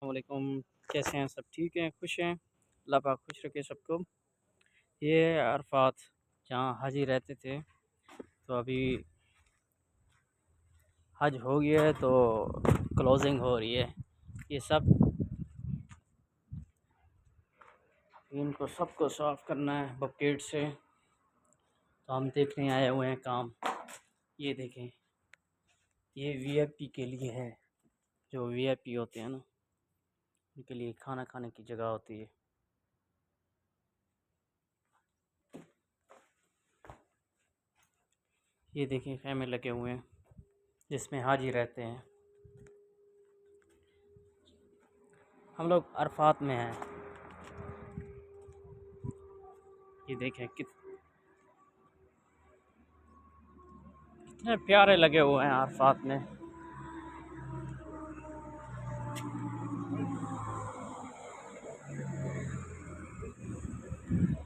वालेकुम। कैसे हैं? सब ठीक हैं, खुश हैं? अल्लाह पाक खुश रखे सबको। ये अरफात जहाँ हाजी रहते थे, तो अभी हज हो गया है तो क्लोजिंग हो रही है। ये सब इनको सबको साफ़ करना है बकेट से। तो हम देखने आए हुए हैं काम। ये देखें, ये वीआईपी के लिए है। जो वीआईपी होते हैं ना, उनके लिए खाना खाने की जगह होती है। ये देखें, खैमे लगे हुए हैं जिसमें हाजी रहते हैं। हम लोग अरफात में हैं। ये देखें कितने प्यारे लगे हुए हैं अरफात में।